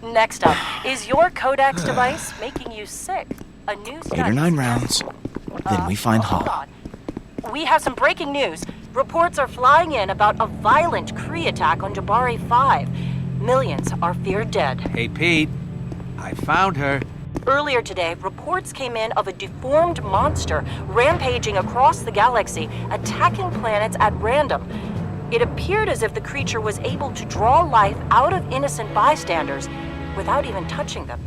Next up, is your codex device making you sick? A new study... 8 or 9 rounds, then we find hold Hela. on. We have some breaking news. Reports are flying in about a violent Kree attack on Jabari 5. Millions are feared dead. Hey, Pete. I found her. Earlier today, reports came in of a deformed monster rampaging across the galaxy, attacking planets at random. It appeared as if the creature was able to draw life out of innocent bystanders without even touching them.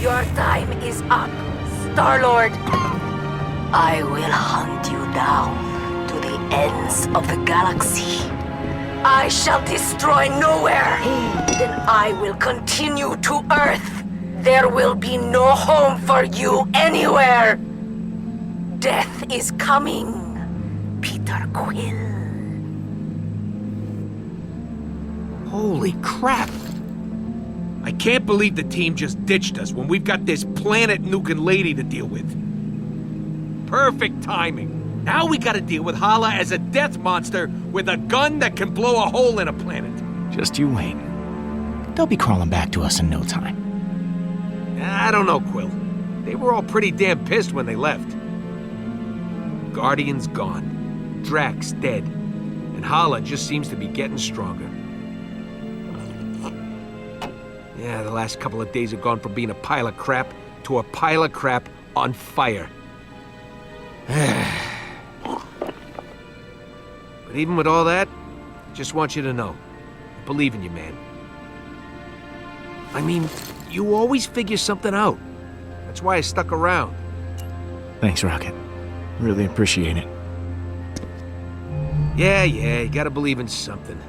Your time is up, Star-Lord. I will hunt you down to the ends of the galaxy. I shall destroy nowhere. Then I will continue to Earth. There will be no home for you anywhere. Death is coming, Peter Quill. Holy crap! I can't believe the team just ditched us when we've got this planet-nuking lady to deal with. Perfect timing. Now we gotta deal with Hela as a death monster with a gun that can blow a hole in a planet. Just you wait. They'll be crawling back to us in no time. I don't know, Quill. They were all pretty damn pissed when they left. Guardian's gone. Drax dead. And Hela just seems to be getting stronger. Yeah, the last couple of days have gone from being a pile of crap to a pile of crap on fire. But even with all that, I just want you to know, I believe in you, man. I mean, you always figure something out. That's why I stuck around. Thanks, Rocket. Really appreciate it. Yeah, you gotta believe in something.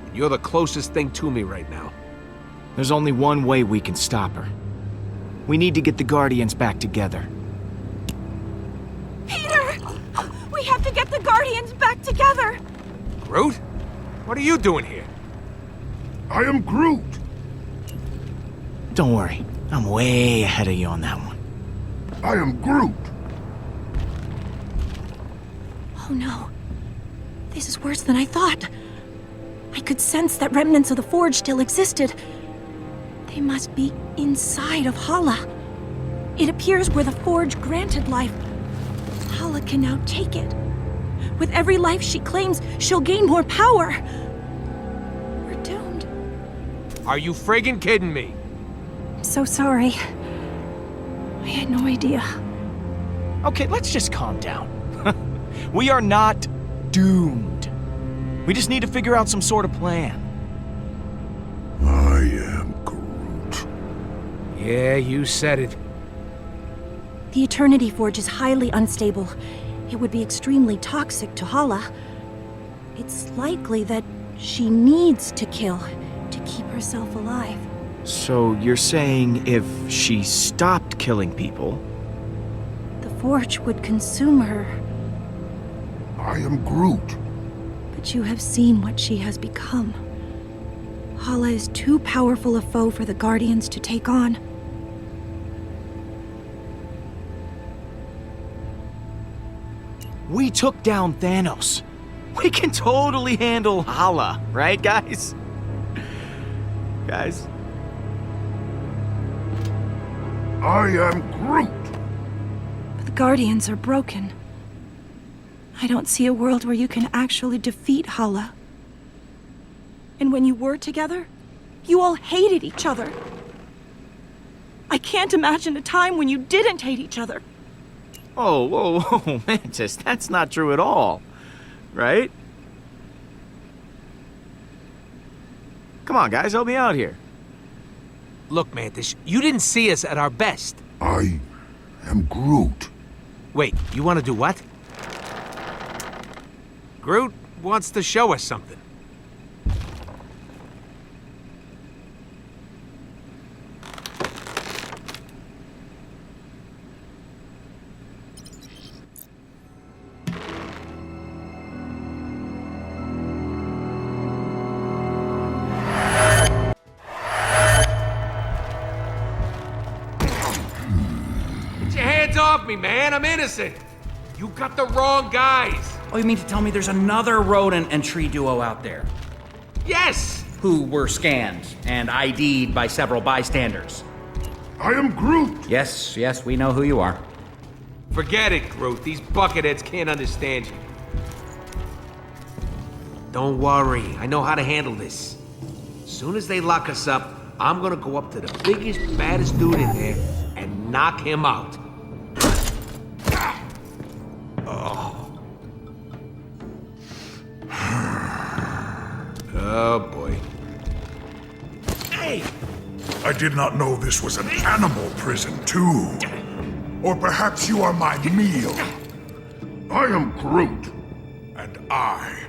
And you're the closest thing to me right now. There's only one way we can stop her. We need to get the Guardians back together. Peter! We have to get the Guardians back together! Groot? What are you doing here? I am Groot. Don't worry, I'm way ahead of you on that one. I am Groot. Oh no. This is worse than I thought. I could sense that remnants of the Forge still existed. They must be inside of Hela. It appears where the Forge granted life, Hela can now take it. With every life she claims, she'll gain more power. We're doomed. Are you friggin' kidding me? I'm so sorry. I had no idea. Okay, let's just calm down. We are not doomed. We just need to figure out some sort of plan. I am Groot. Yeah, you said it. The Eternity Forge is highly unstable. It would be extremely toxic to Hela. It's likely that she needs to kill to keep herself alive. So you're saying if she stopped killing people... The Forge would consume her. I am Groot. But you have seen what she has become. Hela is too powerful a foe for the Guardians to take on. We took down Thanos. We can totally handle Hela, right, guys? Guys? I am Groot. But the Guardians are broken. I don't see a world where you can actually defeat Hela. And when you were together, you all hated each other. I can't imagine a time when you didn't hate each other. Oh, whoa, whoa, Mantis, that's not true at all. Right? Come on, guys, help me out here. Look, Mantis, you didn't see us at our best. I am Groot. Wait, you want to do what? Groot wants to show us something. Get your hands off me, man. I'm innocent. You got the wrong guys. Oh, you mean to tell me there's another rodent and tree duo out there? Yes! who were scanned and ID'd by several bystanders. I am Groot. Yes, we know who you are. Forget it, Groot. These bucketheads can't understand you. Don't worry, I know how to handle this. As soon as they lock us up, I'm gonna go up to the biggest, baddest dude in there and knock him out. Oh boy. I did not know this was an animal prison, too. Or perhaps you are my meal. I am Groot. And I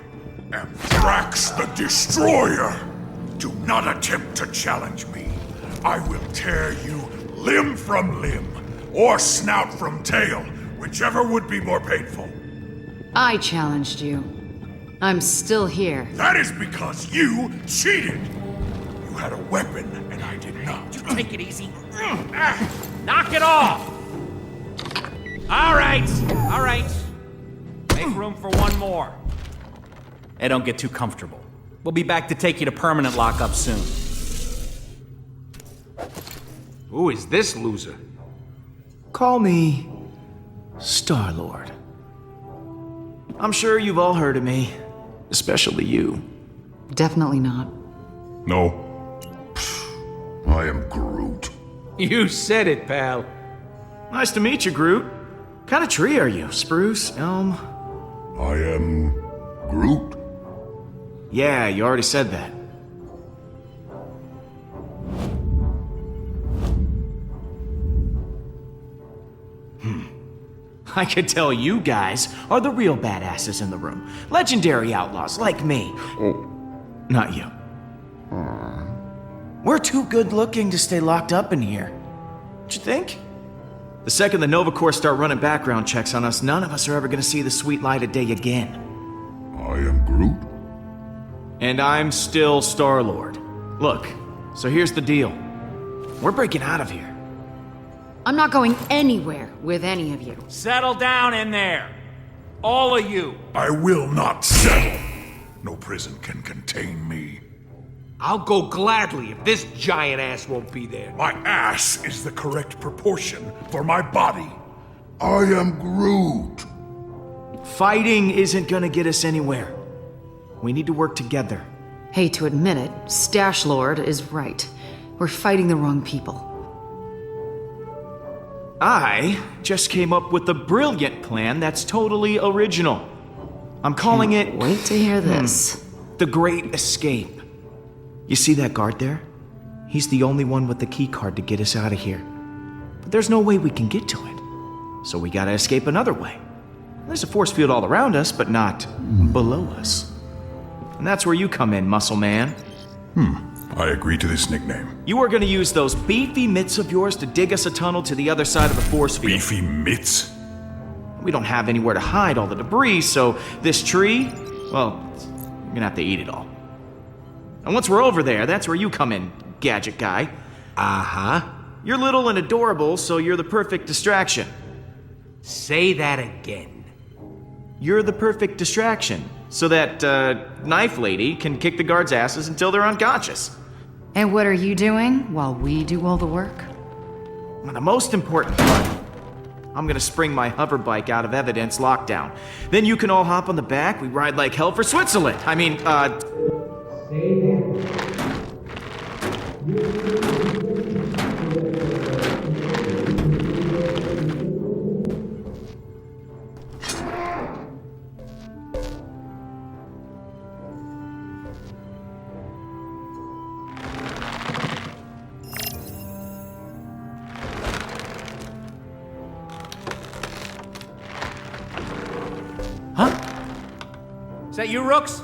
am Drax the Destroyer. Do not attempt to challenge me. I will tear you limb from limb, or snout from tail, whichever would be more painful. I challenged you. I'm still here. That is because you cheated. You had a weapon, and I did not. Take it easy. Knock it off! All right. Make room for one more. Hey, don't get too comfortable. We'll be back to take you to permanent lockup soon. Who is this loser? Call me Star-Lord. I'm sure you've all heard of me, especially you. Definitely not. No. I am Groot. You said it, pal. Nice to meet you, Groot. What kind of tree are you? Spruce? Elm? I am Groot. Yeah, you already said that. I could tell you guys are the real badasses in the room. Legendary outlaws like me. Not you. We're too good looking to stay locked up in here. Don't you think? The second the Nova Corps start running background checks on us, none of us are ever gonna see the sweet light of day again. I am Groot. And I'm still Star-Lord. Look, so here's the deal. We're breaking out of here. I'm not going anywhere with any of you. Settle down in there. All of you. I will not settle. No prison can contain me. I'll go gladly if this giant ass won't be there. My ass is the correct proportion for my body. I am Groot. Fighting isn't gonna get us anywhere. We need to work together. Hate to admit it, Stash Lord is right. We're fighting the wrong people. I just came up with a brilliant plan that's totally original. I'm calling it... Wait to hear this. The Great Escape. You see that guard there? He's the only one with the key card to get us out of here. But there's no way we can get to it. So we gotta escape another way. There's a force field all around us, but not below us. And that's where you come in, Muscle Man. I agree to this nickname. You are gonna use those beefy mitts of yours to dig us a tunnel to the other side of the force field. Beefy mitts? We don't have anywhere to hide all the debris, so this tree, well, you're gonna have to eat it all. And once we're over there, that's where you come in, gadget guy. Uh-huh. You're little and adorable, so you're the perfect distraction. Say that again. You're the perfect distraction, so that, knife lady can kick the guards' asses until they're unconscious. And what are you doing while we do all the work? And the most important part, I'm gonna spring my hover bike out of evidence lockdown. Then you can all hop on the back, we ride like hell for Switzerland. Is that you, Rooks?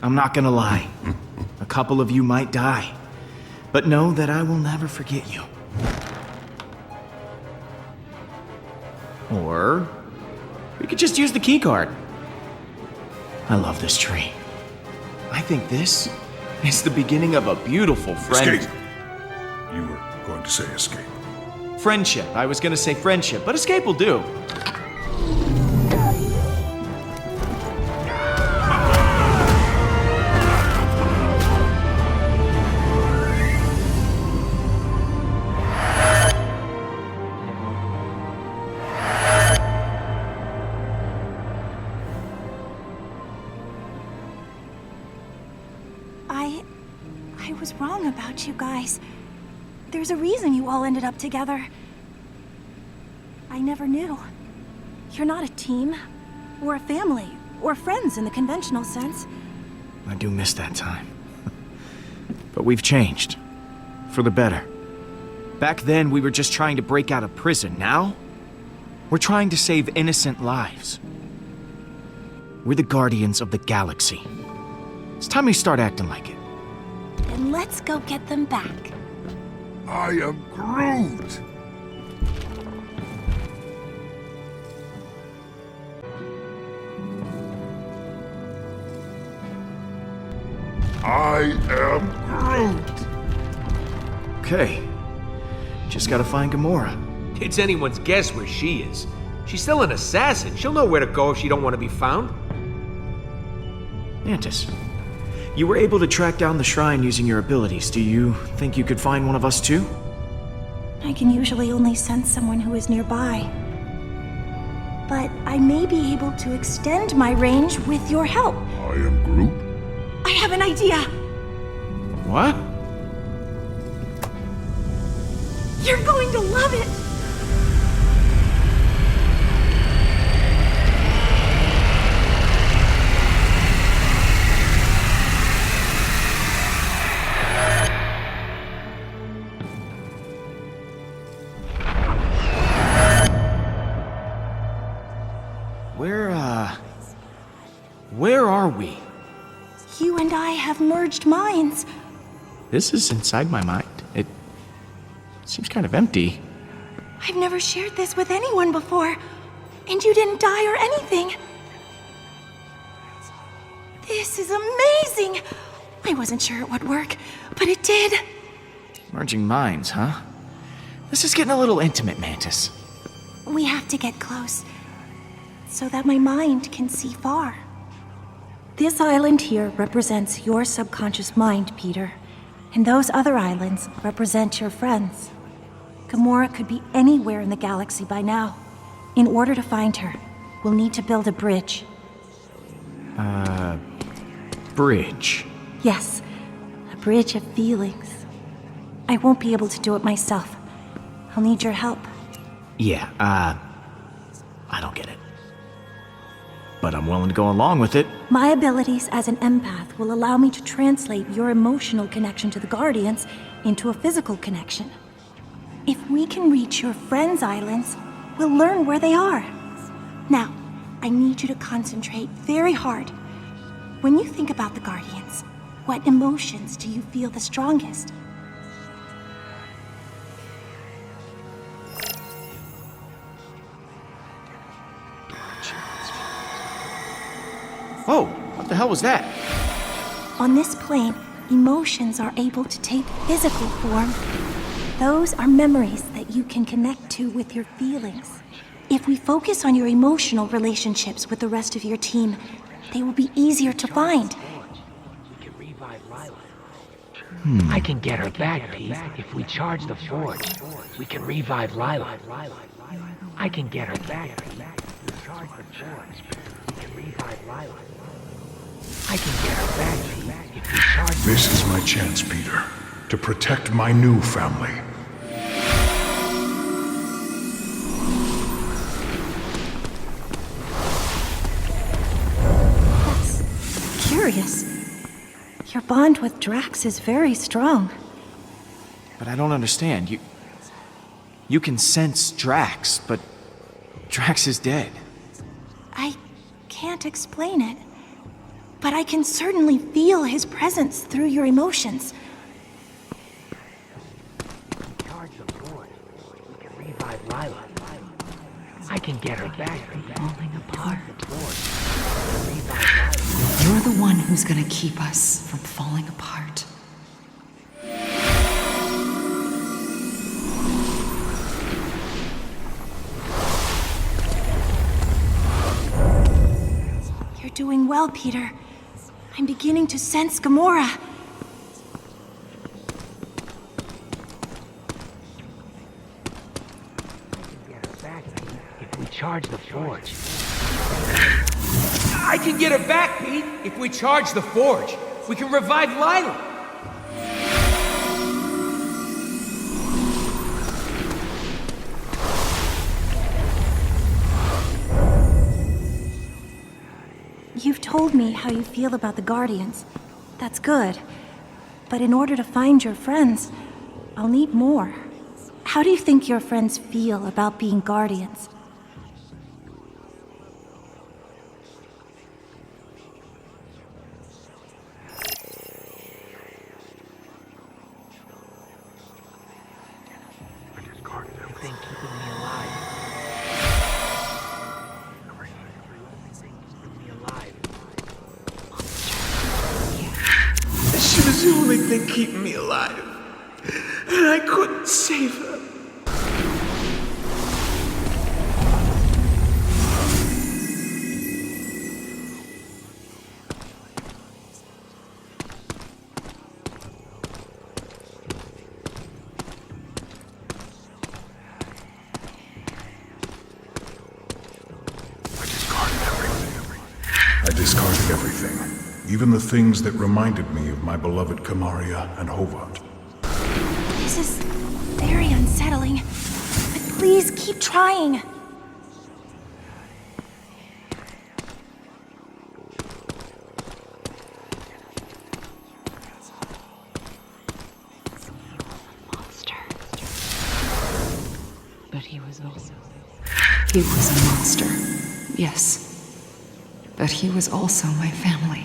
I'm not gonna lie. A couple of you might die. But know that I will never forget you. Or we could just use the key card. I love this tree. I think this is the beginning of a beautiful friend... Escape. You were going to say escape. Friendship. I was gonna say friendship, but escape will do. I was wrong about you guys. There's a reason you all ended up together. I never knew. You're not a team, or a family, or friends in the conventional sense. I do miss that time. But we've changed. For the better. Back then, we were just trying to break out of prison. Now, we're trying to save innocent lives. We're the guardians of the galaxy. It's time we start acting like it. Then let's go get them back. I am Groot! I am Groot! Okay. Just gotta find Gamora. It's anyone's guess where she is. She's still an assassin. She'll know where to go if she don't want to be found. Mantis, you were able to track down the shrine using your abilities. Do you think you could find one of us too? I can usually only sense someone who is nearby. But I may be able to extend my range with your help. I am Groot? I have an idea! What? You're going to love it! Where are we? You and I have merged minds. This is inside my mind. It seems kind of empty. I've never shared this with anyone before, and you didn't die or anything. This is amazing! I wasn't sure it would work, but it did. Merging minds, huh? This is getting a little intimate, Mantis. We have to get close, so that my mind can see far. This island here represents your subconscious mind, Peter, and those other islands represent your friends. Gamora could be anywhere in the galaxy by now. In order to find her, we'll need to build a bridge. Bridge? Yes, a bridge of feelings. I won't be able to do it myself. I'll need your help. Yeah, I don't get it. But I'm willing to go along with it. My abilities as an empath will allow me to translate your emotional connection to the Guardians into a physical connection. If we can reach your friends' islands, we'll learn where they are. Now, I need you to concentrate very hard. When you think about the Guardians, what emotions do you feel the strongest? Whoa, what the hell was that? On this plane, emotions are able to take physical form. Those are memories that you can connect to with your feelings. If we focus on your emotional relationships with the rest of your team, they will be easier to find. We can revive Lila. I can get her back, Pete. If we charge the forge, we can revive Lila. I can get her back, Pete. If we charge the forge, we can revive Lila. I can get her back, Pete. If we charge the This is my chance, Peter, to protect my new family. That's curious. Your bond with Drax is very strong. But I don't understand. You can sense Drax, but Drax is dead. I can't explain it, but I can certainly feel his presence through your emotions. charge the forge, we can revive Lila. I can get her back, Pete. Falling apart. You're the one who's gonna keep us from falling apart. You're doing well, Peter. I'm beginning to sense Gamora. If we charge the forge. I can get her back, Pete. If we charge the forge, we can revive Lila. You've told me how you feel about the Guardians. That's good. But in order to find your friends, I'll need more. How do you think your friends feel about being Guardians? Thing keeping me alive. She was the only thing keeping me alive. And I couldn't save her. I discarded everything. Even the things that reminded me of my beloved Kamaria and Hovat. This is very unsettling. But please keep trying. But he was also... He was a monster, yes. But he was also my family.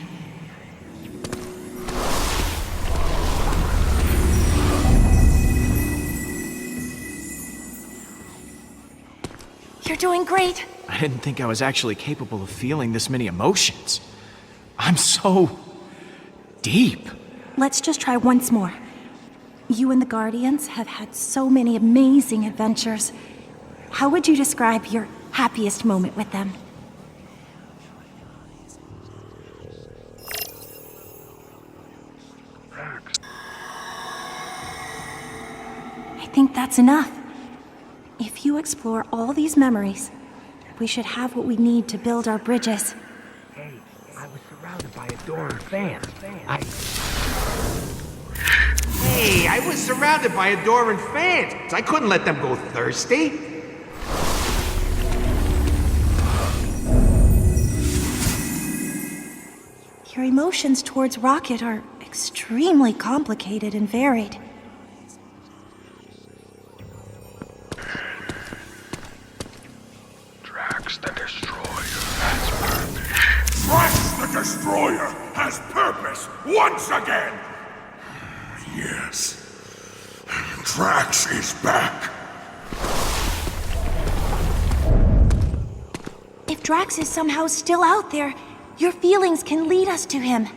You're doing great. I didn't think I was actually capable of feeling this many emotions. I'm so... deep. Let's just try once more. You and the Guardians have had so many amazing adventures. How would you describe your happiest moment with them? I think that's enough. If you explore all these memories, we should have what we need to build our bridges. Hey, I was surrounded by adoring fans. Hey, I was surrounded by adoring fans. I couldn't let them go thirsty. Your emotions towards Rocket are extremely complicated and varied. Drax the Destroyer has purpose. Drax the Destroyer has purpose once again! Yes. Drax is back. If Drax is somehow still out there, your feelings can lead us to him.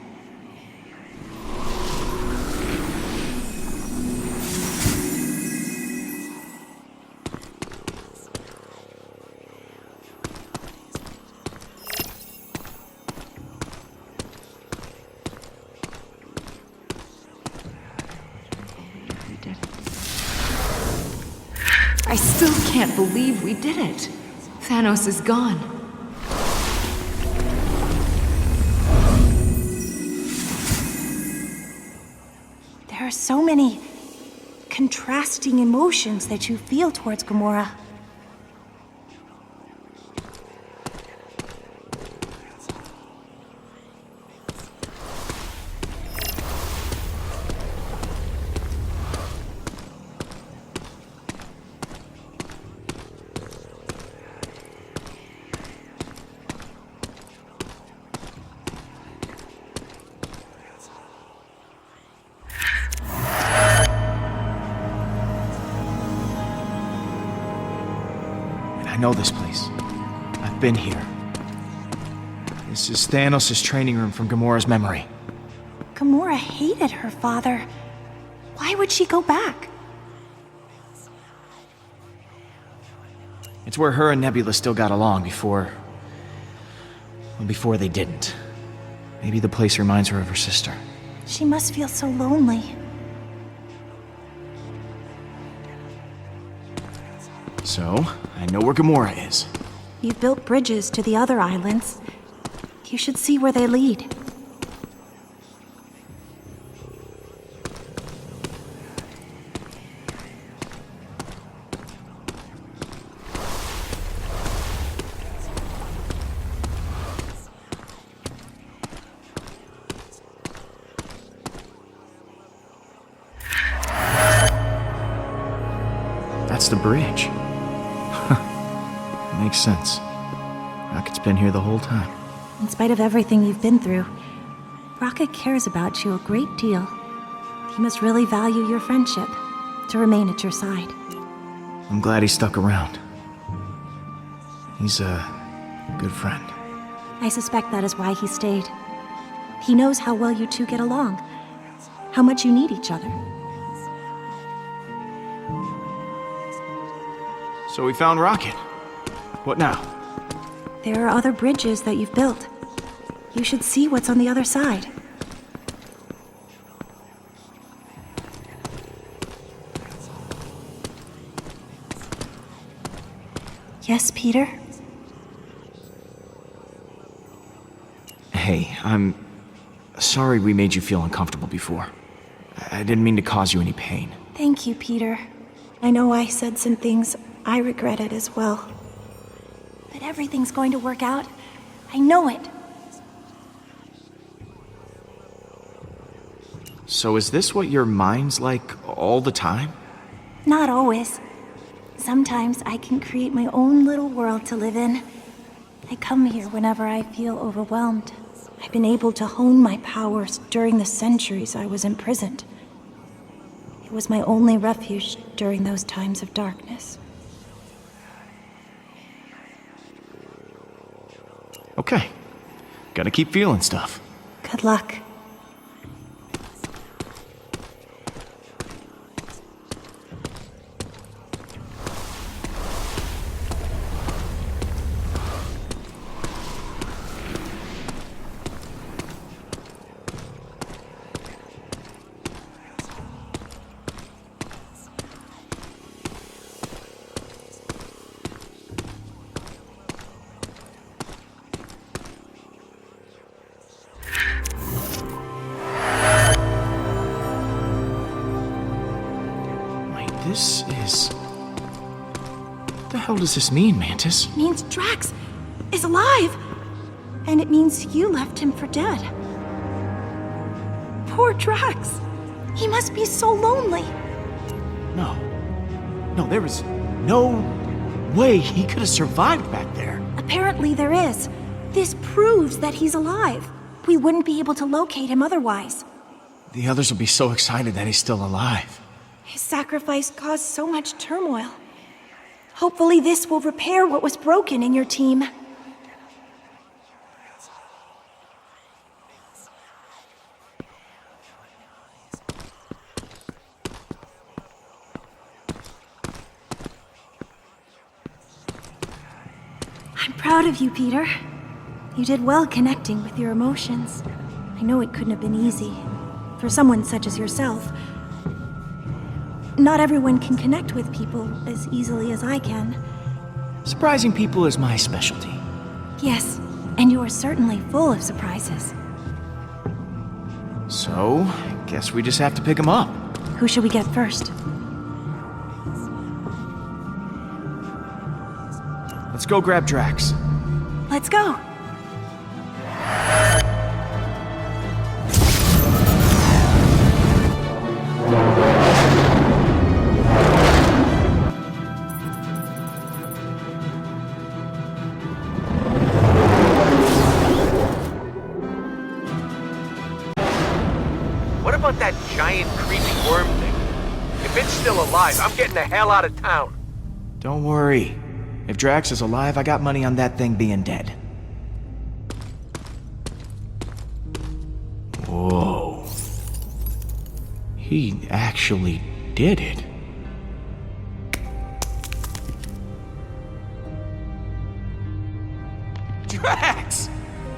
I still can't believe we did it. Thanos is gone. There are so many contrasting emotions that you feel towards Gamora. I know this place. I've been here. This is Thanos' training room from Gamora's memory. Gamora hated her father. Why would she go back? It's where her and Nebula still got along before they didn't. Maybe the place reminds her of her sister. She must feel so lonely. So, I know where Gamora is. You've built bridges to the other islands. You should see where they lead. That's the bridge. Makes sense. Rocket's been here the whole time. In spite of everything you've been through, Rocket cares about you a great deal. He must really value your friendship to remain at your side. I'm glad he stuck around. He's a good friend. I suspect that is why he stayed. He knows how well you two get along, how much you need each other. So we found Rocket. What now? There are other bridges that you've built. You should see what's on the other side. Yes, Peter? Hey, I'm sorry we made you feel uncomfortable before. I didn't mean to cause you any pain. Thank you, Peter. I know I said some things I regretted as well. But everything's going to work out. I know it. So is this what your mind's like all the time? Not always. Sometimes I can create my own little world to live in. I come here whenever I feel overwhelmed. I've been able to hone my powers during the centuries I was imprisoned. It was my only refuge during those times of darkness. Okay. Gotta keep feeling stuff. Good luck. This is... What the hell does this mean, Mantis? It means Drax is alive! And it means you left him for dead. Poor Drax! He must be so lonely. No. No, there is no way he could have survived back there. Apparently there is. This proves that he's alive. We wouldn't be able to locate him otherwise. The others will be so excited that he's still alive. His sacrifice caused so much turmoil. Hopefully this will repair what was broken in your team. I'm proud of you, Peter. You did well connecting with your emotions. I know it couldn't have been easy. For someone such as yourself. Not everyone can connect with people as easily as I can. Surprising people is my specialty. Yes, and you are certainly full of surprises. So, I guess we just have to pick him up. Who should we get first? Let's go grab Drax. Let's go! What about that giant creepy worm thing? If it's still alive, I'm getting the hell out of town. Don't worry. If Drax is alive, I got money on that thing being dead. He actually did it. Drax!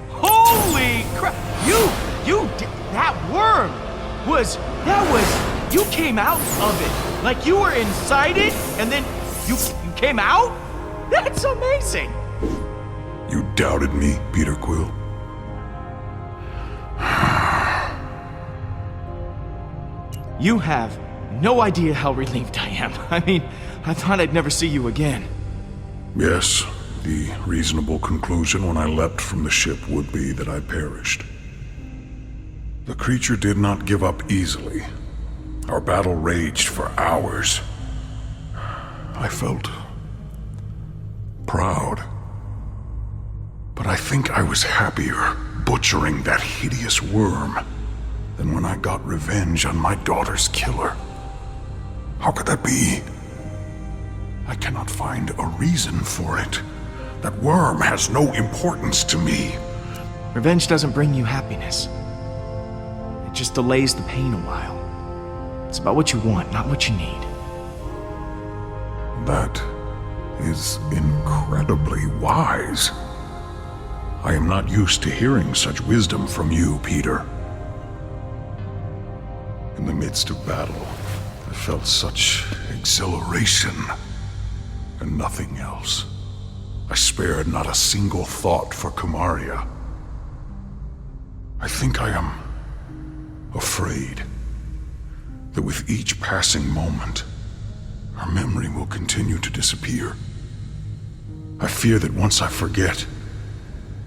Holy crap! That worm you came out of it. Like you were inside it, and then you came out? That's amazing! You doubted me, Peter Quill. You have no idea how relieved I am. I mean, I thought I'd never see you again. Yes, the reasonable conclusion when I leapt from the ship would be that I perished. The creature did not give up easily. Our battle raged for hours. I felt proud. But I think I was happier butchering that hideous worm than when I got revenge on my daughter's killer. How could that be? I cannot find a reason for it. That worm has no importance to me. Revenge doesn't bring you happiness. It just delays the pain a while. It's about what you want, not what you need. That is incredibly wise. I am not used to hearing such wisdom from you, Peter. In the midst of battle, I felt such exhilaration and nothing else. I spared not a single thought for Kamaria. I think I am afraid that with each passing moment, her memory will continue to disappear. I fear that once I forget,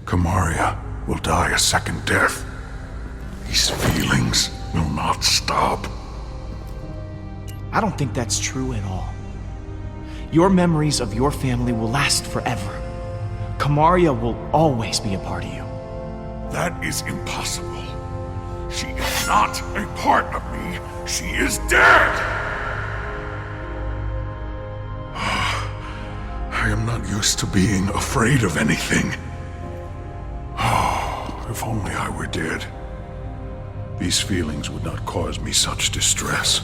Kamaria will die a second death. These feelings will not stop. I don't think that's true at all. Your memories of your family will last forever. Kamaria will always be a part of you. That is impossible. She is not a part of me. She is dead! I am not used to being afraid of anything. If only I were dead. These feelings would not cause me such distress.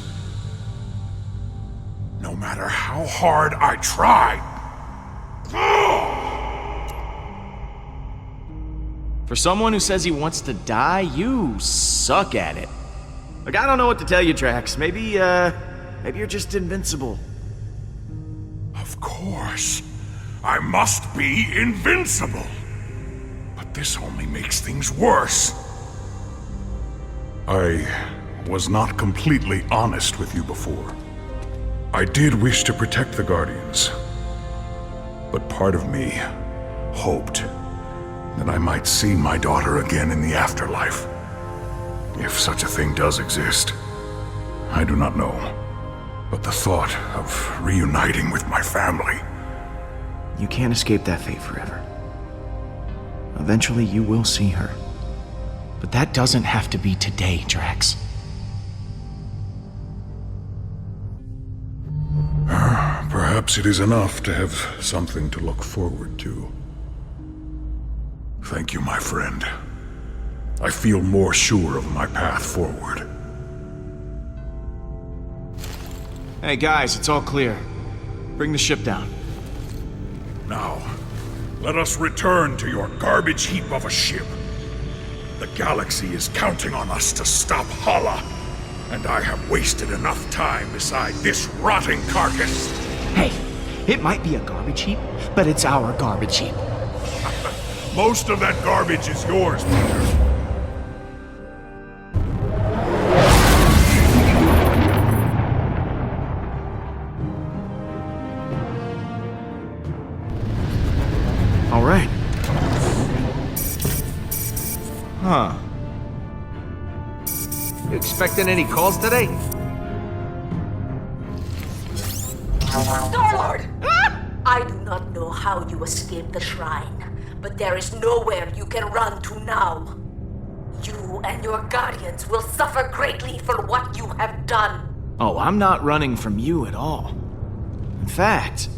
No matter how hard I try. For someone who says he wants to die, you suck at it. Like, I don't know what to tell you, Drax. Maybe you're just invincible. Of course. I must be invincible. But this only makes things worse. I was not completely honest with you before. I did wish to protect the Guardians. But part of me hoped that I might see my daughter again in the afterlife. If such a thing does exist, I do not know. But the thought of reuniting with my family... You can't escape that fate forever. Eventually you will see her. But that doesn't have to be today, Drax. Perhaps it is enough to have something to look forward to. Thank you, my friend. I feel more sure of my path forward. Hey guys, it's all clear. Bring the ship down. Now, let us return to your garbage heap of a ship. The galaxy is counting on us to stop Hala, and I have wasted enough time beside this rotting carcass. Hey, it might be a garbage heap, but it's our garbage heap. Most of that garbage is yours, Peter. All right. Huh. You expecting any calls today? Star-Lord! I do not know how you escaped the shrine, but there is nowhere you can run to now. You and your guardians will suffer greatly for what you have done. Oh, I'm not running from you at all. In fact,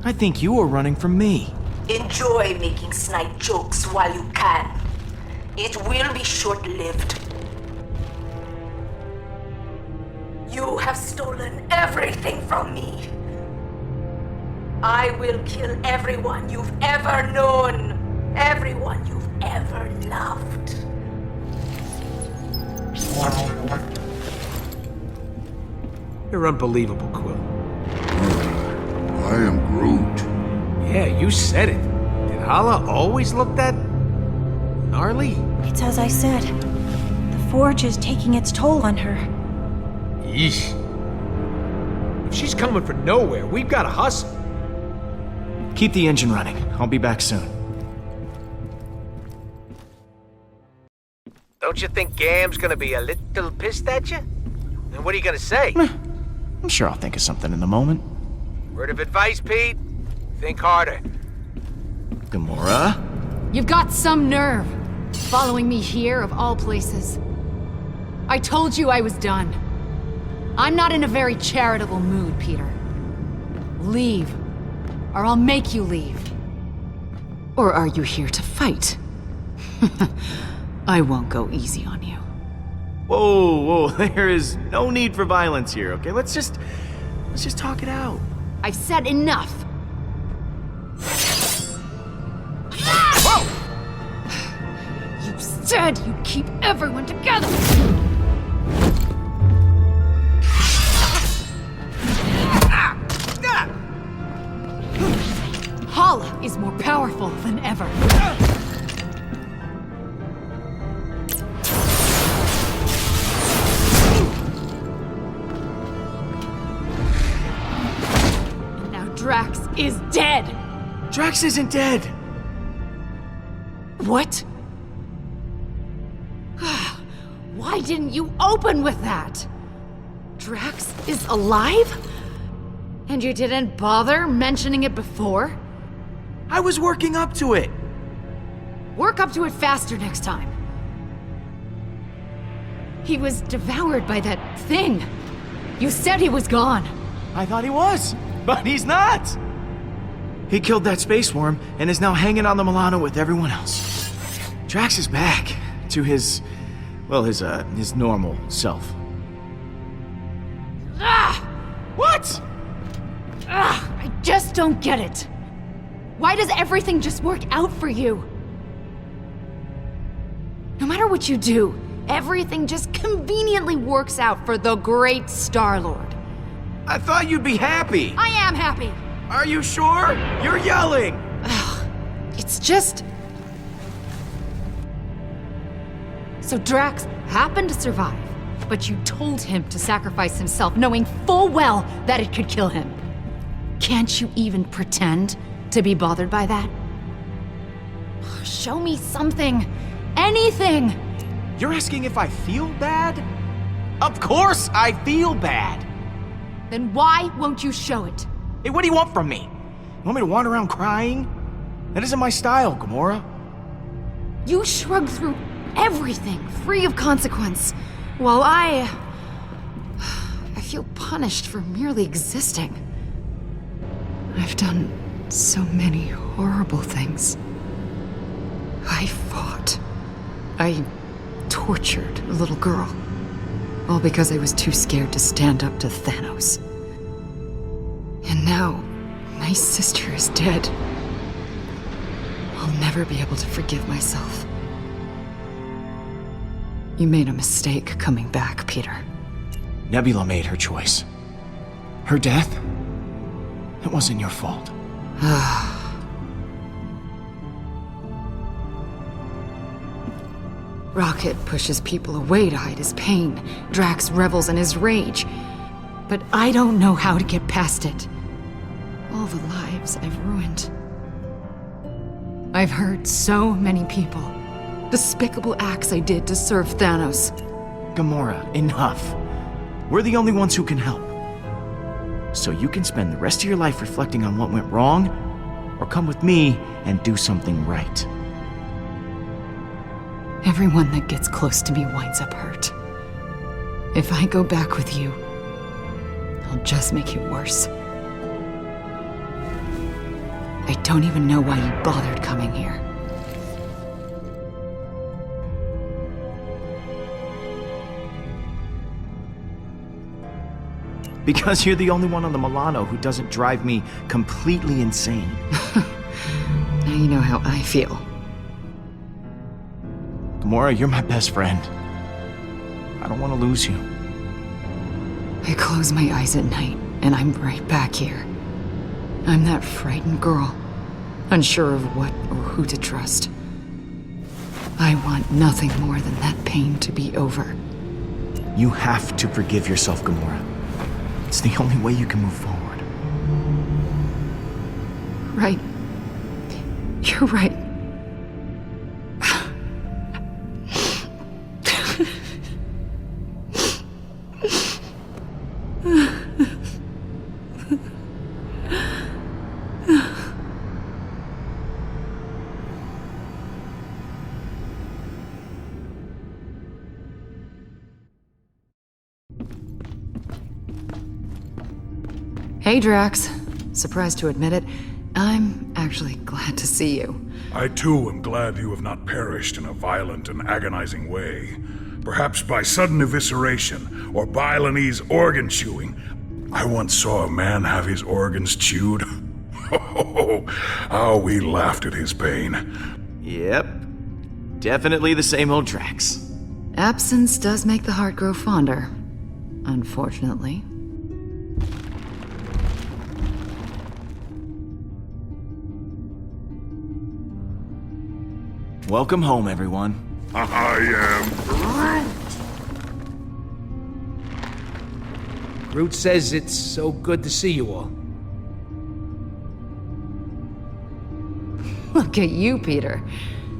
I think you are running from me. Enjoy making snide jokes while you can. It will be short-lived. You have stolen everything from me. I will kill everyone you've ever known. Everyone you've ever loved. You're unbelievable, Quill. I am Groot. Yeah, you said it. Did Hala always look that gnarly? It's as I said. The Forge is taking its toll on her. Yeesh. If she's coming from nowhere, we've got to hustle. Keep the engine running. I'll be back soon. Don't you think Gam's gonna be a little pissed at you? And what are you gonna say? I'm sure I'll think of something in the moment. Word of advice, Pete? Think harder. Gamora? You've got some nerve, following me here of all places. I told you I was done. I'm not in a very charitable mood, Peter. Leave, or I'll make you leave. Or are you here to fight? I won't go easy on you. Whoa, there is no need for violence here, okay? Let's just talk it out. I've said enough. Whoa! You said you'd keep everyone together! Hala is more powerful than ever. And now Drax is dead! Drax isn't dead! What? Why didn't you open with that? Drax is alive? And you didn't bother mentioning it before? I was working up to it! Work up to it faster next time. He was devoured by that thing. You said he was gone. I thought he was, but he's not! He killed that space worm and is now hanging on the Milano with everyone else. Drax is back to his normal self. Ah! What? I just don't get it. Why does everything just work out for you? No matter what you do, everything just conveniently works out for the great Star-Lord. I thought you'd be happy. I am happy. Are you sure? You're yelling. It's just... So Drax happened to survive, but you told him to sacrifice himself, knowing full well that it could kill him. Can't you even pretend to be bothered by that? Show me something. Anything. You're asking if I feel bad? Of course I feel bad. Then why won't you show it? Hey, what do you want from me? You want me to wander around crying? That isn't my style, Gamora. You shrug through everything, free of consequence, while I feel punished for merely existing. I've done so many horrible things. I fought. I tortured a little girl. All because I was too scared to stand up to Thanos. And now, my sister is dead. I'll never be able to forgive myself. You made a mistake coming back, Peter. Nebula made her choice. Her death? It wasn't your fault. Rocket pushes people away to hide his pain. Drax revels in his rage. But I don't know how to get past it. All the lives I've ruined. I've hurt so many people. Despicable acts I did to serve Thanos. Gamora, enough. We're the only ones who can help. So you can spend the rest of your life reflecting on what went wrong, or come with me and do something right. Everyone that gets close to me winds up hurt. If I go back with you, I'll just make it worse. I don't even know why you bothered coming here. Because you're the only one on the Milano who doesn't drive me completely insane. Now you know how I feel. Gamora, you're my best friend. I don't want to lose you. I close my eyes at night, and I'm right back here. I'm that frightened girl, unsure of what or who to trust. I want nothing more than that pain to be over. You have to forgive yourself, Gamora. It's the only way you can move forward. Right. You're right. Hey, Drax. Surprised to admit it, I'm actually glad to see you. I too am glad you have not perished in a violent and agonizing way. Perhaps by sudden evisceration, or Balinese organ chewing. I once saw a man have his organs chewed. Oh, how we laughed at his pain. Yep. Definitely the same old Drax. Absence does make the heart grow fonder. Unfortunately. Welcome home, everyone. I am Groot. Groot says it's so good to see you all. Look at you, Peter.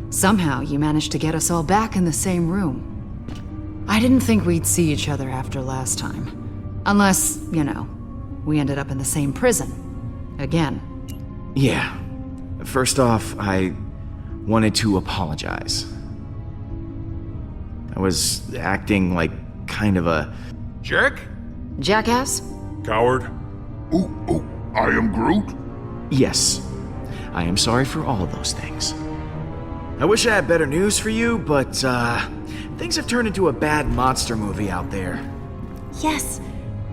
Somehow you managed to get us all back in the same room. I didn't think we'd see each other after last time. Unless, you know, we ended up in the same prison. Again. Yeah. First off, I wanted to apologize. I was acting like kind of a Jerk? Jackass? Coward. Ooh, I am Groot. yes. I am sorry for all of those things. I wish I had better news for you, but things have turned into a bad monster movie out there. Yes,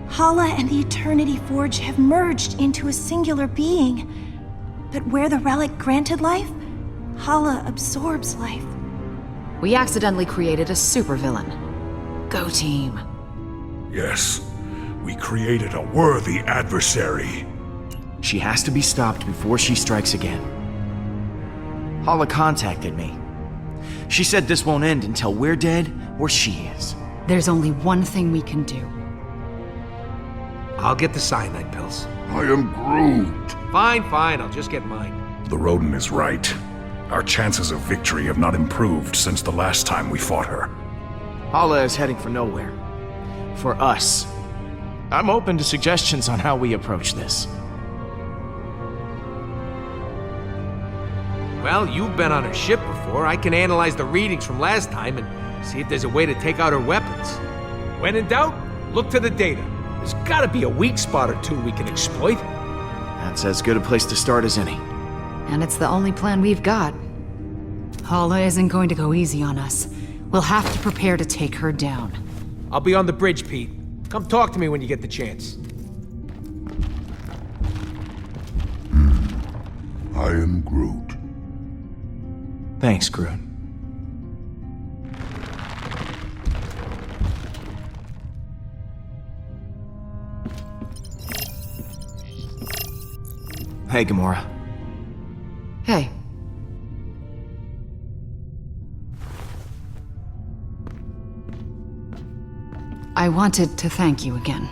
Hala and the Eternity Forge have merged into a singular being. But where the relic granted life, Hala absorbs life. We accidentally created a supervillain. Go team. Yes, we created a worthy adversary. She has to be stopped before she strikes again. Hala contacted me. She said this won't end until we're dead or she is. There's only one thing we can do. I'll get the cyanide pills. I am Groot. Fine, I'll just get mine. The rodent is right. Our chances of victory have not improved since the last time we fought her. Hala is heading for nowhere. For us. I'm open to suggestions on how we approach this. Well, you've been on her ship before. I can analyze the readings from last time and see if there's a way to take out her weapons. When in doubt, look to the data. There's gotta be a weak spot or two we can exploit. That's as good a place to start as any. And it's the only plan we've got. Hala isn't going to go easy on us. We'll have to prepare to take her down. I'll be on the bridge, Pete. Come talk to me when you get the chance. I am Groot. Thanks, Groot. Hey, Gamora. Hey. I wanted to thank you again.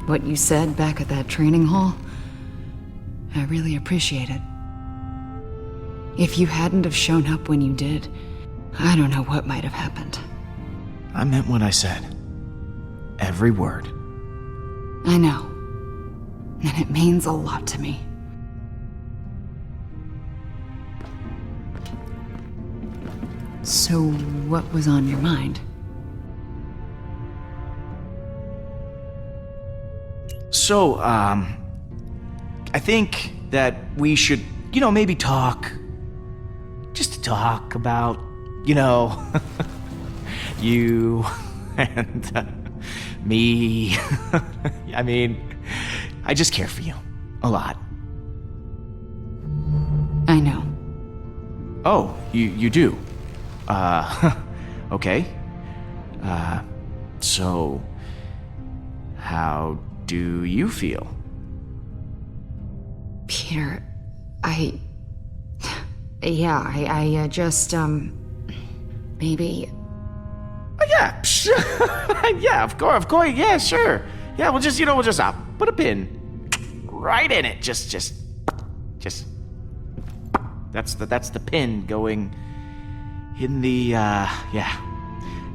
What you said back at that training hall, I really appreciate it. If you hadn't have shown up when you did, I don't know what might have happened. I meant what I said. Every word. I know. And it means a lot to me. So, what was on your mind? So, I think that we should, maybe talk. Just to talk about, you and Me. I mean, I just care for you. A lot. I know. Oh, you do? Okay. So, how do you feel? Peter, I just, maybe... Yeah, yeah, of course, yeah, sure. Yeah, we'll just put a pin right in it. Just, that's the pin going in the, yeah,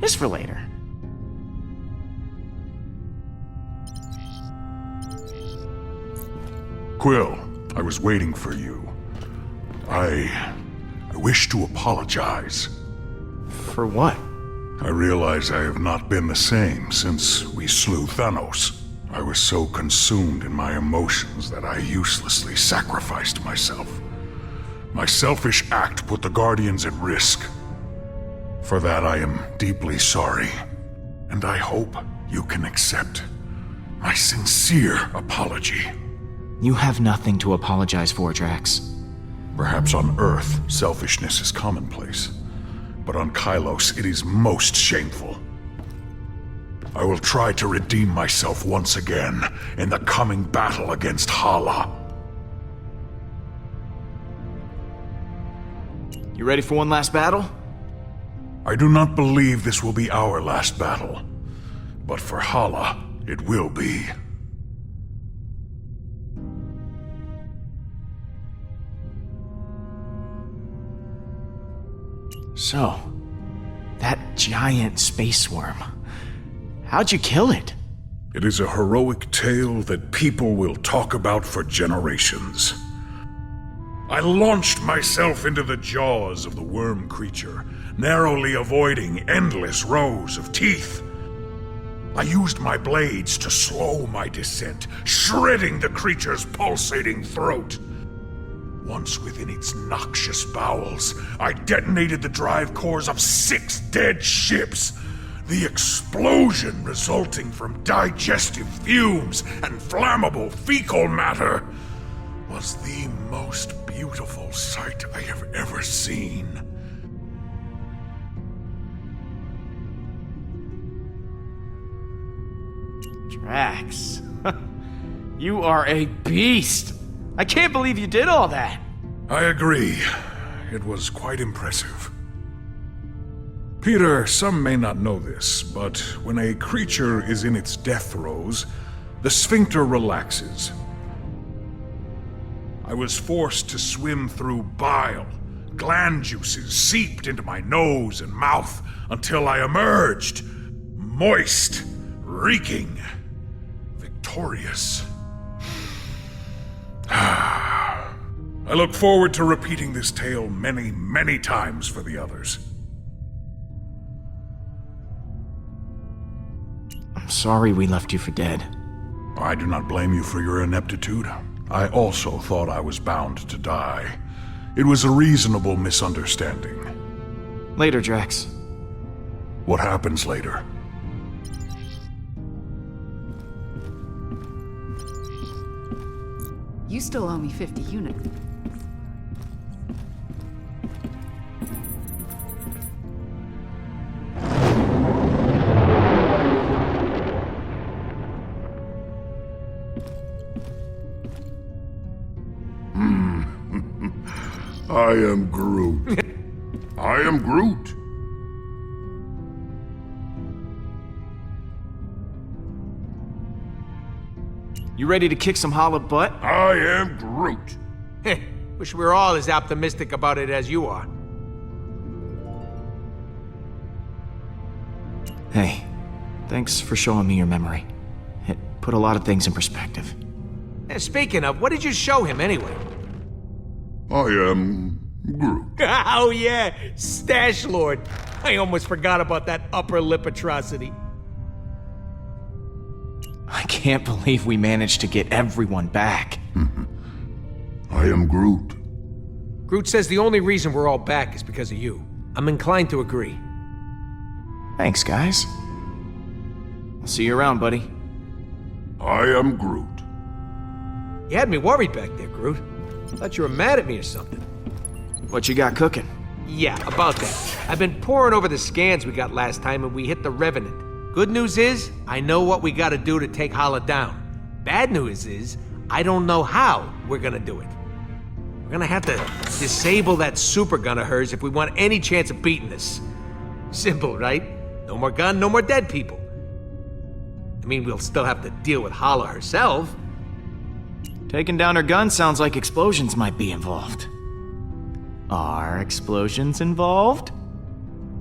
just for later. Quill, I was waiting for you. I wish to apologize. For what? I realize I have not been the same since we slew Thanos. I was so consumed in my emotions that I uselessly sacrificed myself. My selfish act put the Guardians at risk. For that I am deeply sorry, and I hope you can accept my sincere apology. You have nothing to apologize for, Drax. Perhaps on Earth, selfishness is commonplace. But on Kylos, it is most shameful. I will try to redeem myself once again in the coming battle against Hala. You ready for one last battle? I do not believe this will be our last battle. But for Hala, it will be. So, that giant space worm. How'd you kill it? It is a heroic tale that people will talk about for generations. I launched myself into the jaws of the worm creature, narrowly avoiding endless rows of teeth. I used my blades to slow my descent, shredding the creature's pulsating throat. Once within its noxious bowels, I detonated the drive cores of 6 dead ships. The explosion resulting from digestive fumes and flammable fecal matter was the most beautiful sight I have ever seen. Drax, you are a beast. I can't believe you did all that. I agree. It was quite impressive. Peter, some may not know this, but when a creature is in its death throes, the sphincter relaxes. I was forced to swim through bile. Gland juices seeped into my nose and mouth until I emerged, moist, reeking, victorious. I look forward to repeating this tale many, many times for the others. I'm sorry we left you for dead. I do not blame you for your ineptitude. I also thought I was bound to die. It was a reasonable misunderstanding. Later, Drax. What happens later? You still owe me 50 units. I am Groot. I am Groot. You ready to kick some Hala butt? I am Groot. Wish we were all as optimistic about it as you are. Hey, thanks for showing me your memory. It put a lot of things in perspective. And speaking of, what did you show him anyway? I am Groot. Oh yeah, Stash Lord. I almost forgot about that upper lip atrocity. I can't believe we managed to get everyone back. I am Groot. Groot says the only reason we're all back is because of you. I'm inclined to agree. Thanks, guys. I'll see you around, buddy. I am Groot. You had me worried back there, Groot. Thought you were mad at me or something. What you got cooking? Yeah, about that. I've been poring over the scans we got last time and we hit the Revenant. Good news is, I know what we gotta do to take Hela down. Bad news is, I don't know how we're gonna do it. We're gonna have to disable that super gun of hers if we want any chance of beating this. Simple, right? No more gun, no more dead people. I mean, we'll still have to deal with Hela herself. Taking down her gun sounds like explosions might be involved. Are explosions involved?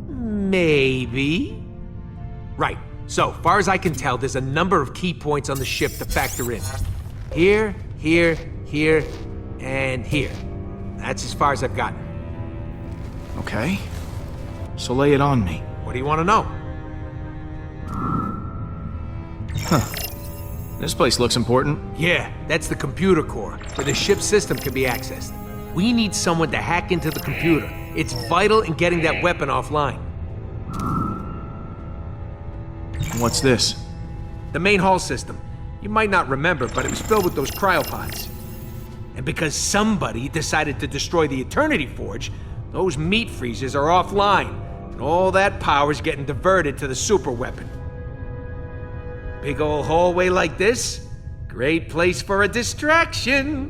Maybe. Right. So, far as I can tell, there's a number of key points on the ship to factor in. Here, here, here, and here. That's as far as I've gotten. Okay. So lay it on me. What do you want to know? This place looks important. Yeah, that's the computer core, where the ship's system can be accessed. We need someone to hack into the computer. It's vital in getting that weapon offline. What's this? The main hull system. You might not remember, but it was filled with those cryopods. And because somebody decided to destroy the Eternity Forge, those meat freezers are offline, and all that power's getting diverted to the super weapon. Big old hallway like this, great place for a distraction.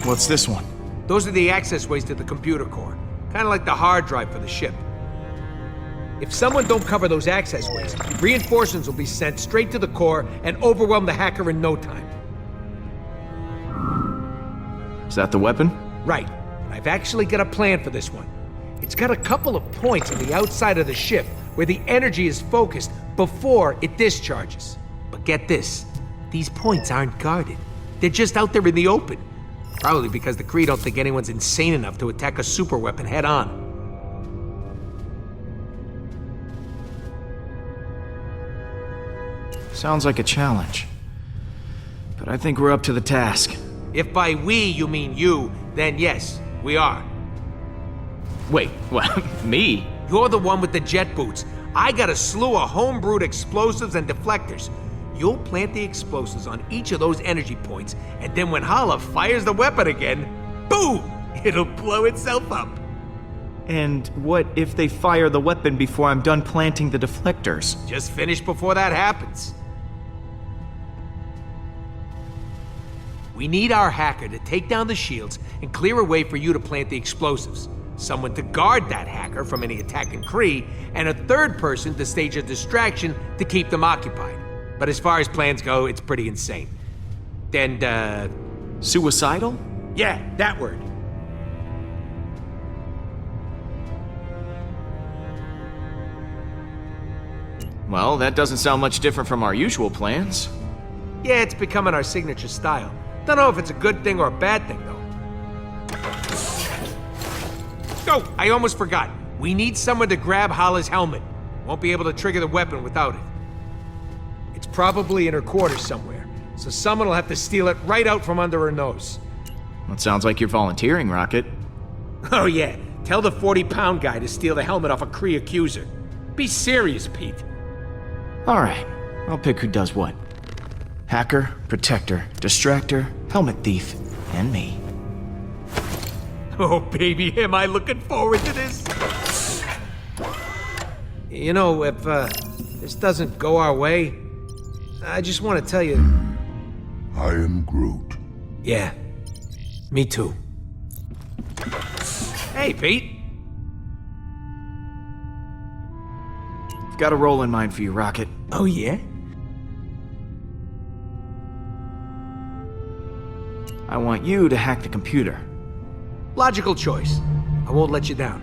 What's this one? Those are the access ways to the computer core, kind of like the hard drive for the ship. If someone don't cover those access ways, reinforcements will be sent straight to the core and overwhelm the hacker in no time. Is that the weapon? Right. I've actually got a plan for this one. It's got a couple of points on the outside of the ship where the energy is focused before it discharges. But get this, these points aren't guarded. They're just out there in the open. Probably because the Kree don't think anyone's insane enough to attack a super weapon head on. Sounds like a challenge. But I think we're up to the task. If by we you mean you, then yes, we are. Wait, what? Me? You're the one with the jet boots. I got a slew of homebrewed explosives and deflectors. You'll plant the explosives on each of those energy points, and then when Hela fires the weapon again, boom! It'll blow itself up. And what if they fire the weapon before I'm done planting the deflectors? Just finish before that happens. We need our hacker to take down the shields and clear a way for you to plant the explosives. Someone to guard that hacker from any attacking Kree, and a third person to stage a distraction to keep them occupied. But as far as plans go, it's pretty insane. And, Suicidal? yeah, that word. Well, that doesn't sound much different from our usual plans. Yeah, it's becoming our signature style. Don't know if it's a good thing or a bad thing, though. Oh, I almost forgot. We need someone to grab Hela's helmet. Won't be able to trigger the weapon without it. It's probably in her quarters somewhere, so someone will have to steal it right out from under her nose. That sounds like you're volunteering, Rocket. Oh yeah, tell the 40-pound guy to steal the helmet off a Kree accuser. Be serious, Pete. All right, I'll pick who does what. Hacker, protector, distractor, helmet thief, and me. Oh baby, am I looking forward to this? You know, if this doesn't go our way, I just want to tell you... I am Groot. Yeah, me too. Hey, Pete. I've got a role in mind for you, Rocket. Oh, yeah? I want you to hack the computer. Logical choice. I won't let you down.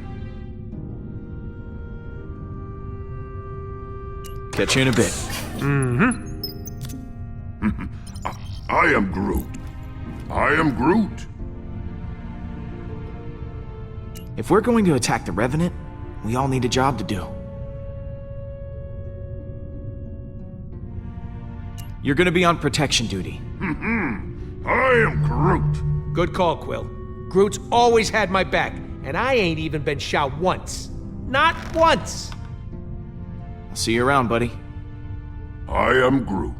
Catch you in a bit. I am Groot. I am Groot. If we're going to attack the Revenant, we all need a job to do. You're gonna be on protection duty. I am Groot. Good call, Quill. Groot's always had my back, and I ain't even been shot once. Not once! I'll see you around, buddy. I am Groot.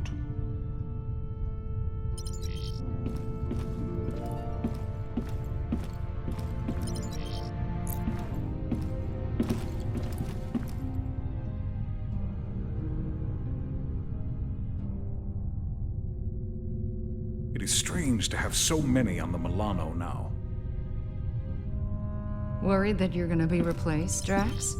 It is strange to have so many on the Milano now. Worried that you're gonna be replaced, Drax?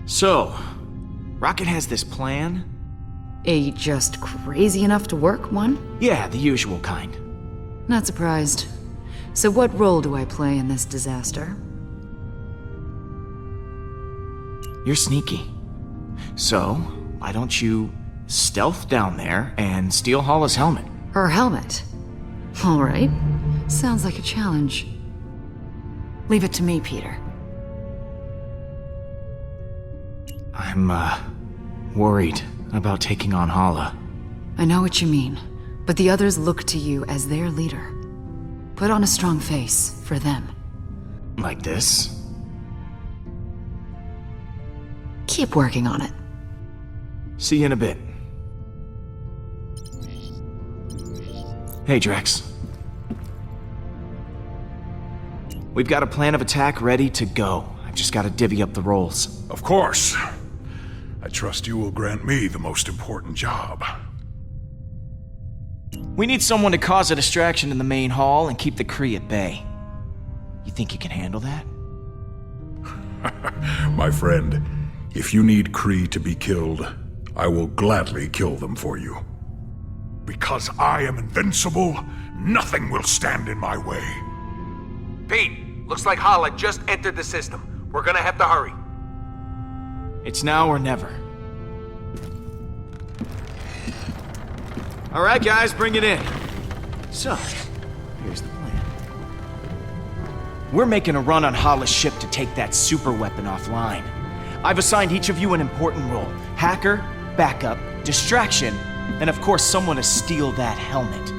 So, Rocket has this plan? Just crazy enough to work one? Yeah, the usual kind. Not surprised. So what role do I play in this disaster? You're sneaky. So, why don't you stealth down there and steal Hala's helmet? Her helmet? Alright. Sounds like a challenge. Leave it to me, Peter. I'm, worried about taking on Hala. I know what you mean, but the others look to you as their leader. Put on a strong face for them. Like this? Keep working on it. See you in a bit. Hey, Drax. We've got a plan of attack ready to go. I've just got to divvy up the roles. Of course. I trust you will grant me the most important job. We need someone to cause a distraction in the main hall and keep the Kree at bay. You think you can handle that? My friend, if you need Kree to be killed, I will gladly kill them for you. Because I am invincible, nothing will stand in my way. Pete, looks like Hala just entered the system. We're gonna have to hurry. It's now or never. All right, guys, bring it in. So, here's the plan. We're making a run on Hala's ship to take that super weapon offline. I've assigned each of you an important role. Hacker, backup, distraction, and of course someone to steal that helmet.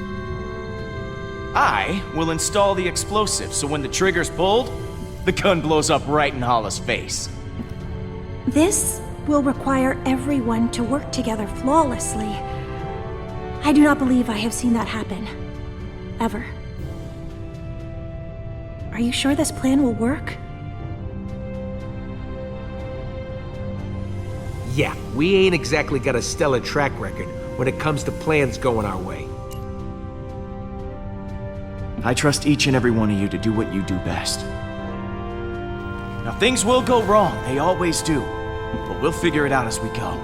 I will install the explosive, so when the trigger's pulled, the gun blows up right in Hala's face. This will require everyone to work together flawlessly. I do not believe I have seen that happen. Ever. Are you sure this plan will work? Yeah, we ain't exactly got a stellar track record when it comes to plans going our way. I trust each and every one of you to do what you do best. Now, things will go wrong, they always do, but we'll figure it out as we go.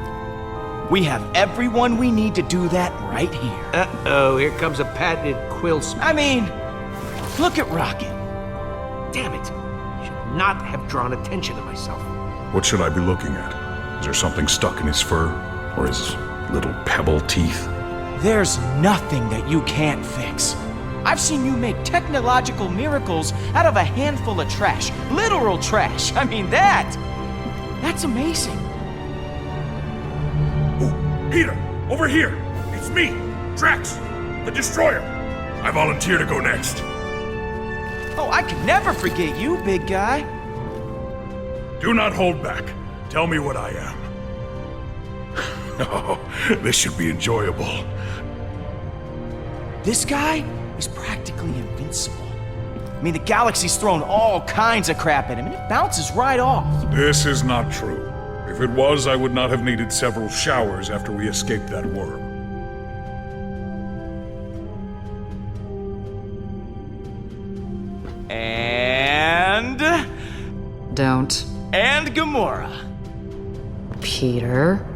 We have everyone we need to do that right here. Uh-oh, here comes a patented quill smith. I mean, look at Rocket. Damn it. Should not have drawn attention to myself. What should I be looking at? Is there something stuck in his fur? Or his little pebble teeth? There's nothing that you can't fix. I've seen you make technological miracles out of a handful of trash. Literal trash. I mean, that's amazing. Oh, Peter, over here. It's me, Drax, the Destroyer. I volunteer to go next. Oh, I can never forget you, big guy. Do not hold back. Tell me what I am. Oh, this should be enjoyable. This guy is practically invincible. I mean, the galaxy's thrown all kinds of crap at him, and it bounces right off. This is not true. If it was, I would not have needed several showers after we escaped that worm. And... Don't. And Gamora. Peter?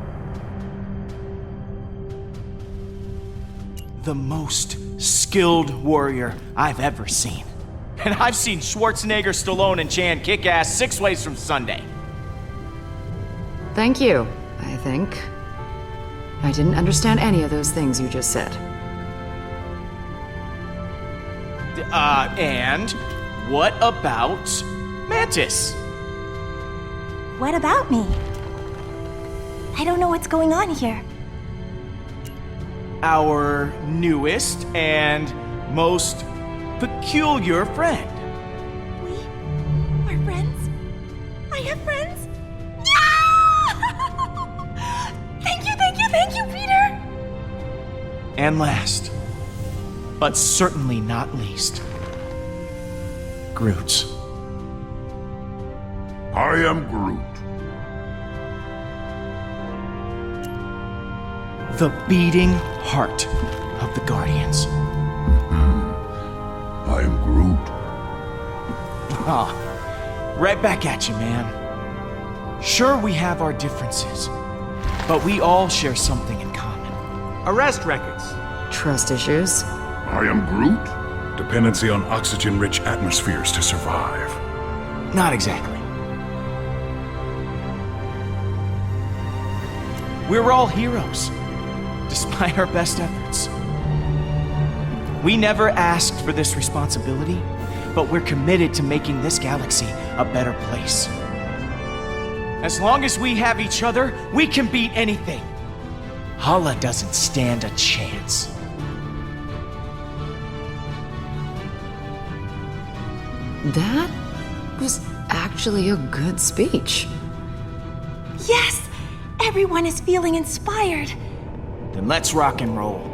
The most skilled warrior I've ever seen. And I've seen Schwarzenegger, Stallone, and Chan kick ass 6 ways from Sunday. Thank you, I think. I didn't understand any of those things you just said. And what about Mantis? What about me? I don't know what's going on here. our newest and most peculiar friend. We are friends? I have friends? Yeah! Thank you, Peter! And last, but certainly not least, Groot. I am Groot. The beating heart of the Guardians. I am Groot. Ah, right back at you, man. Sure, we have our differences, but we all share something in common. Arrest records. Trust issues. I am Groot. Dependency on oxygen-rich atmospheres to survive. Not exactly. We're all heroes, despite our best efforts. We never asked for this responsibility, but we're committed to making this galaxy a better place. As long as we have each other, we can beat anything. Hala doesn't stand a chance. That was actually a good speech. Yes! Everyone is feeling inspired. Then let's rock and roll.